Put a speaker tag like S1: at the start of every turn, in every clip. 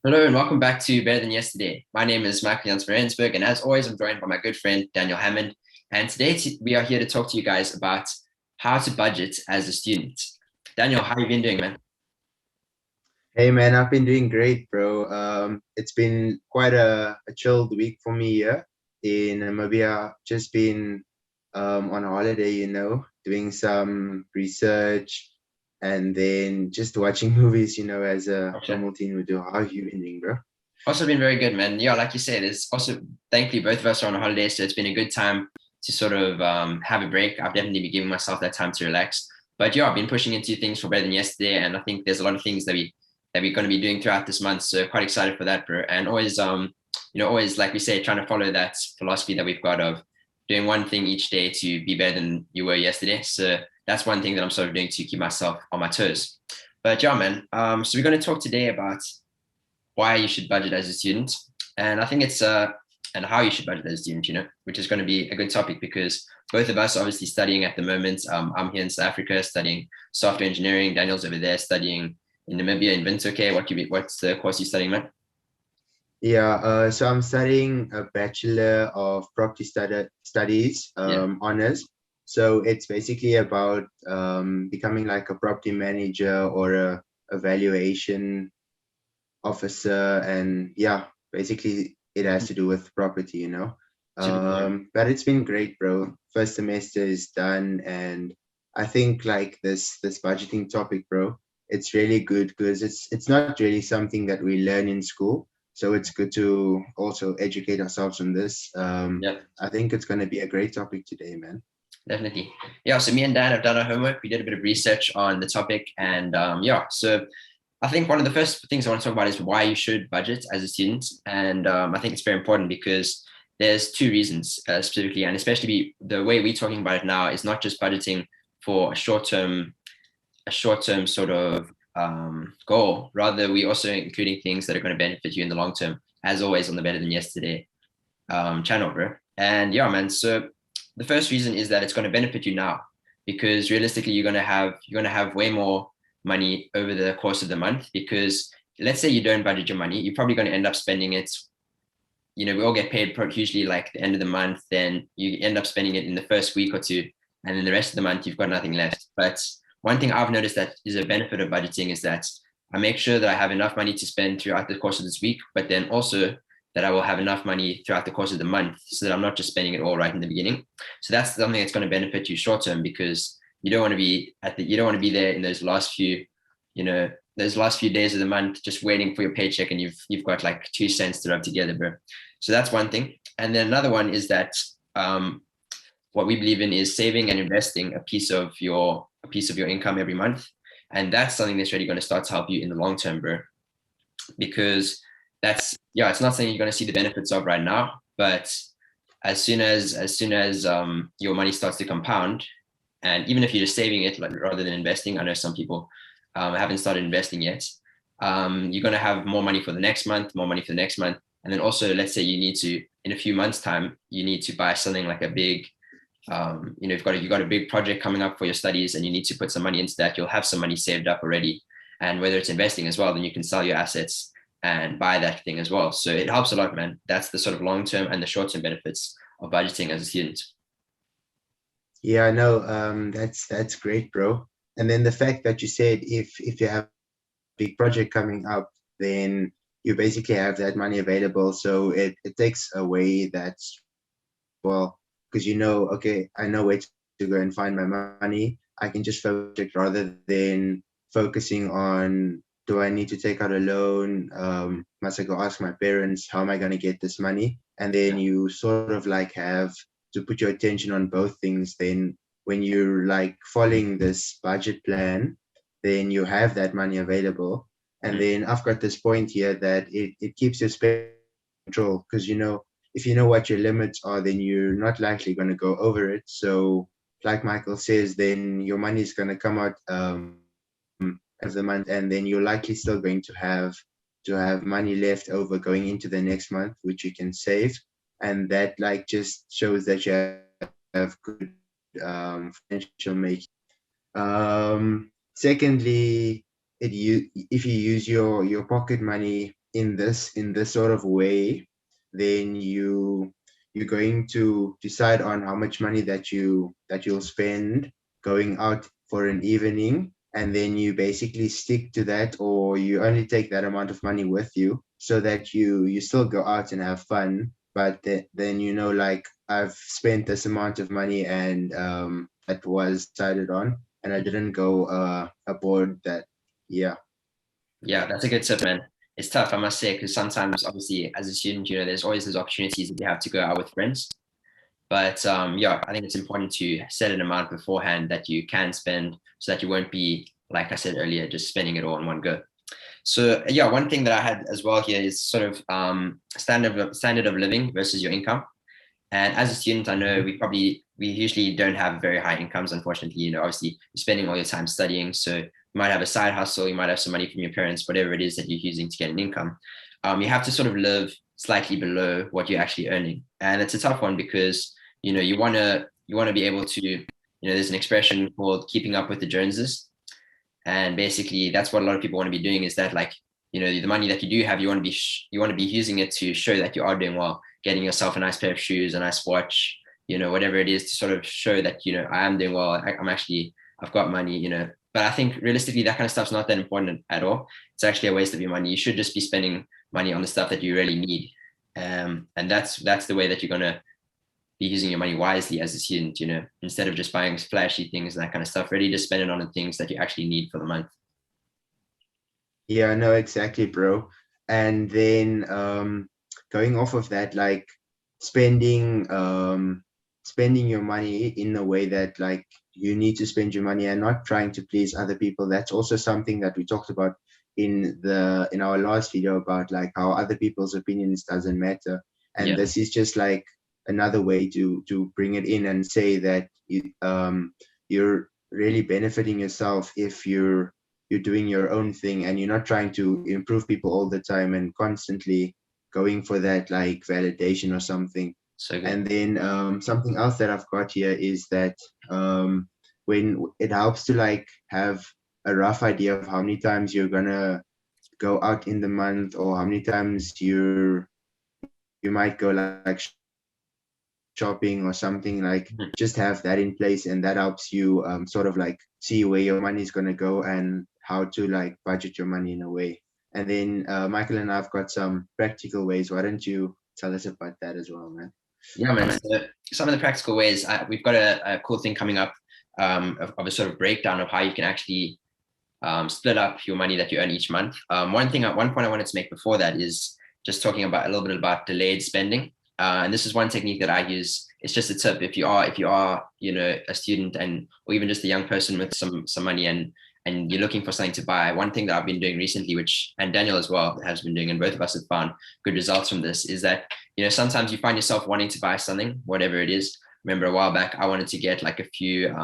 S1: Hello and welcome back to Better Than Yesterday. My name is Michael Jans Rensburg, and as always, I'm joined by my good friend Daniel Hammond. And today we are here to talk to you guys about how to budget as a student. Daniel, how have you been doing, man?
S2: Hey man, I've been doing great, bro. It's been quite a chilled week for me here in Namibia. Just been on holiday, doing some research and then just watching movies, as a
S1: Gotcha.
S2: normal teen would do. How have you been doing, bro?
S1: Also been very good, man. Yeah, like you said, it's also thankfully both of us are on a holiday, so it's been a good time to sort of have a break. I've definitely been giving myself that time to relax. But yeah, I've been pushing into things for Better Than Yesterday, and I think there's a lot of things that we're going to be doing throughout this month. So quite excited for that, bro. And always always like we say, trying to follow that philosophy that we've got of doing one thing each day to be better than you were yesterday. So that's one thing that I'm sort of doing to keep myself on my toes. But yeah, man. So we're going to talk today about why you should budget as a student. And I think it's and how you should budget as a student, which is going to be a good topic because both of us are obviously studying at the moment. I'm here in South Africa studying software engineering. Daniel's over there studying in Namibia in Windhoek. What's the course you're studying, man?
S2: Yeah, so I'm studying a Bachelor of Property Studies
S1: Yeah,
S2: honors. So it's basically about becoming like a property manager or a evaluation officer, and yeah, basically it has to do with property.
S1: super cool.
S2: But it's been great, bro. First semester is done, and I think like this budgeting topic, bro, it's really good because it's not really something that we learn in school, so it's good to also educate ourselves on this.
S1: Yeah,
S2: I think it's going to be a great topic today, man.
S1: definitely. Yeah, so me and Dan have done our homework. We did a bit of research on the topic, and yeah, so I think one of the first things I want to talk about is why you should budget as a student. And I think it's very important because there's two reasons specifically, and especially the way we're talking about it now is not just budgeting for a short term sort of goal. Rather, we also including things that are going to benefit you in the long term, as always on the Better Than Yesterday channel, bro. And yeah, man. So the first reason is that it's going to benefit you now because realistically, you're going to have way more money over the course of the month because let's say you don't budget your money, you're probably going to end up spending it. We all get paid usually like the end of the month, then you end up spending it in the first week or two, and then the rest of the month you've got nothing left. But one thing I've noticed that is a benefit of budgeting is that I make sure that I have enough money to spend throughout the course of this week, but then also that I will have enough money throughout the course of the month so that I'm not just spending it all right in the beginning. So that's something that's going to benefit you short term because you don't want to be there in those last few days of the month just waiting for your paycheck and you've got like 2 cents to rub together, bro. So that's one thing. And then another one is that um, what we believe in is saving and investing a piece of your income every month. And that's something that's really going to start to help you in the long term, bro. Because it's not something you're going to see the benefits of right now, but as soon as your money starts to compound, and even if you're just saving it like rather than investing, I know some people haven't started investing yet. You're going to have more money for the next month, more money for the next month, and then also let's say you need to in a few months time you need to buy something like a big you've got a big project coming up for your studies and you need to put some money into that. You'll have some money saved up already, and whether it's investing as well, then you can sell your assets and buy that thing as well. So it helps a lot, man. That's the sort of long term and the short term benefits of budgeting as a student.
S2: Yeah, no, that's great, bro. And then the fact that you said if you have big project coming up, then you basically have that money available. So it takes away that, well, because okay, I know where to go and find my money. I can just focus rather than focusing on, do I need to take out a loan? Must I go ask my parents, how am I going to get this money? And then
S1: Yeah.
S2: you sort of like have to put your attention on both things. Then when you're like following this budget plan, then you have that money available. And
S1: Mm.
S2: then I've got this point here that it keeps your spending control, because if you know what your limits are, then you're not likely going to go over it. So, like Michael says, then your money is going to come out of the month, and then you're likely still going to have money left over going into the next month, which you can save, and that like just shows that you have good financial making. Secondly, if you use your pocket money in this sort of way, then you're going to decide on how much money that you'll spend going out for an evening, and then you basically stick to that, or you only take that amount of money with you so that you still go out and have fun, but then like, I've spent this amount of money, and that was decided on, and I didn't go aboard that. Yeah.
S1: Yeah, that's a good tip, man. It's tough, I must say, because sometimes, obviously, as a student, there's always those opportunities that you have to go out with friends. But yeah, I think it's important to set an amount beforehand that you can spend so that you won't be, like I said earlier, just spending it all in one go. So yeah, one thing that I had as well here is sort of standard of living versus your income. And as a student, I know we usually don't have very high incomes, unfortunately. Obviously you're spending all your time studying, so you might have a side hustle, you might have some money from your parents, whatever it is that you're using to get an income. You have to sort of live slightly below what you're actually earning, and it's a tough one because you want to be able to. There's an expression called keeping up with the Joneses, and basically that's what a lot of people want to be doing, is that, like, the money that you do have, you want to be using it to show that you are doing well, getting yourself a nice pair of shoes, a nice watch, whatever it is, to sort of show that I am doing well. I've got money. But I think realistically that kind of stuff's not that important at all. It's actually a waste of your money. You should just be spending money on the stuff that you really need. And that's the way that you're going to be using your money wisely as a student, instead of just buying flashy things and that kind of stuff. Really just spend it on the things that you actually need for the month.
S2: Yeah, no, exactly, bro. And then going off of that, like spending your money in a way that, like, you need to spend your money and not trying to please other people. That's also something that we talked about in our last video, about like how other people's opinions doesn't matter. And
S1: Yeah.
S2: this is just like another way to bring it in and say that you're really benefiting yourself if you're doing your own thing, and you're not trying to improve people all the time and constantly going for that like validation or something.
S1: So good.
S2: And then something else that I've got here is that when it helps to like have a rough idea of how many times you're gonna go out in the month, or how many times you might go like shopping or something, like
S1: Mhm.
S2: just have that in place, and that helps you sort of like see where your money is going to go and how to like budget your money in a way. And then Michael and I've got some practical ways. Why don't you tell us about that as well, man?
S1: Yeah, man. So some of the practical ways, we've got a cool thing coming up, of a sort of breakdown of how you can actually split up your money that you earn each month. One point I wanted to make before that is just talking about a little bit about delayed spending. And this is one technique that I use. It's just a tip if you are a student, and or even just a young person with some money, and you're looking for something to buy. One thing that I've been doing recently, which, and Daniel as well has been doing, and both of us have found good results from this, is that sometimes you find yourself wanting to buy something, whatever it is. Remember a while back I wanted to get like a few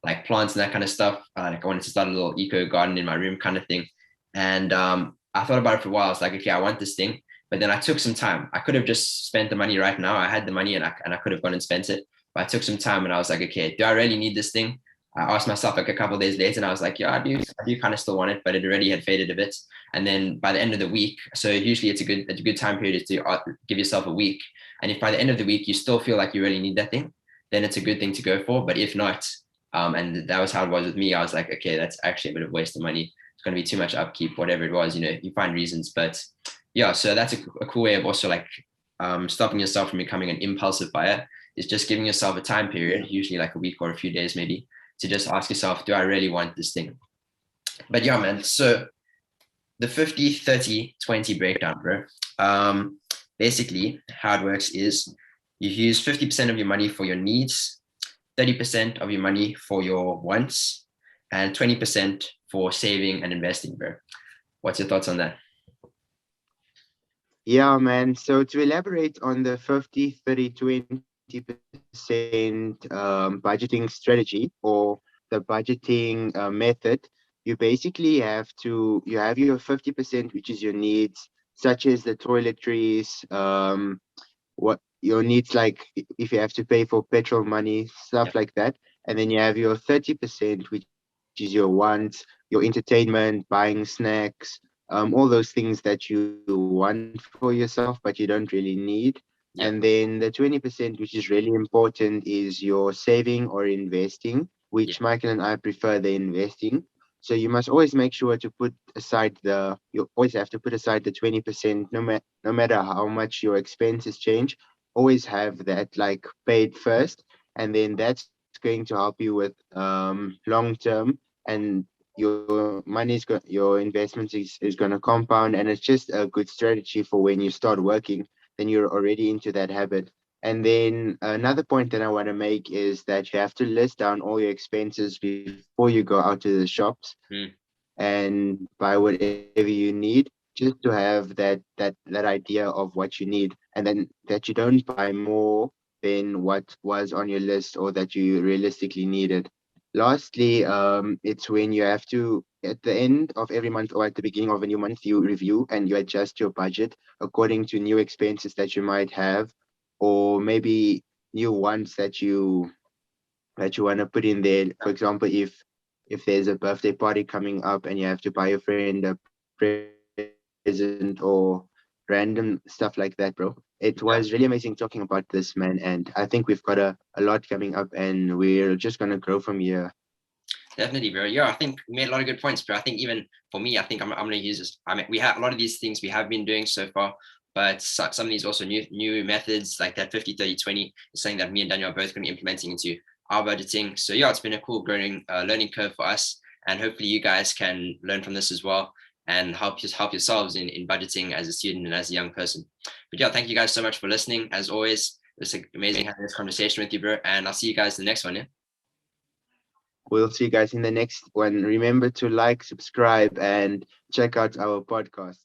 S1: like plants and that kind of stuff. Like I wanted to start a little eco garden in my room kind of thing. And I thought about it for a while. I was like, okay, I want this thing. But then I took some time. I could have just spent the money right now. I had the money, and I could have gone and spent it. But I took some time, and I was like, okay, do I really need this thing? I asked myself like a couple of days later, and I was like, yeah, I do kind of still want it, but it already had faded a bit. And then by the end of the week, so usually it's a good time period is to give yourself a week. And if by the end of the week you still feel like you really need that thing, then it's a good thing to go for. But if not, and that was how it was with me. I was like, okay, that's actually a bit of waste of money. It's going to be too much upkeep, whatever it was. You find reasons, but yeah. So that's a cool way of also like stopping yourself from becoming an impulsive buyer. Is just giving yourself a time
S2: Yeah.
S1: period, usually like a week or a few days, maybe, to just ask yourself, do I really want this thing? But yeah, man. So the 50, 30, 20 breakdown, bro. Um, Basically, how it works is you use 50% of your money for your needs, 30% of your money for your wants, and 20% for saving and investing, bro. What's your thoughts on that?
S2: Yeah, man. So to elaborate on the 50, 30, 20% budgeting strategy, or the budgeting method, you have your 50%, which is your needs, such as the toiletries, what your needs, like if you have to pay for petrol money,
S1: Yeah.
S2: stuff like that. And then you have your 30%, which is your wants, your entertainment, buying snacks, all those things that you want for yourself but you don't really need. And
S1: Yeah.
S2: then the 20%, which is really important, is your saving or investing,
S1: Yeah.
S2: which Michael and I prefer the investing. So you must always make sure to put aside you always have to put aside the 20%, no matter how much your expenses change. Always have that like paid first, and then that's going to help you with long term, and your investments is going to compound, and it's just a good strategy for when you start working, then you're already into that habit. And then another point that I want to make is that you have to list down all your expenses before you go out to the shops
S1: Mm.
S2: and buy whatever you need, just to have that idea of what you need, and then that you don't buy more than what was on your list or that you realistically needed. Lastly, it's when you have to, at the end of every month or at the beginning of a new month, you review and you adjust your budget according to new expenses that you might have, or maybe new ones that you want to put in there. For example, if there's a birthday party coming up and you have to buy your friend a present or random stuff like that, bro. It was really amazing talking about this, man, and I think we've got a lot coming up and we're just gonna grow from here.
S1: Definitely, bro. Yeah, I think we made a lot of good points, bro. I think even for me, I think I'm gonna use this. I mean, we have a lot of these things we have been doing so far, but some of these also new methods like that 50, 30, 20 is something that me and Daniel are both gonna be implementing into our budgeting. So yeah, it's been a cool growing learning curve for us, and hopefully you guys can learn from this as well and help yourselves in budgeting as a student and as a young person. But yeah, thank you guys so much for listening. As always, it's amazing having this conversation with you, bro. And I'll see you guys in the next one. Yeah.
S2: We'll see you guys in the next one. Remember to like, subscribe, and check out our podcast.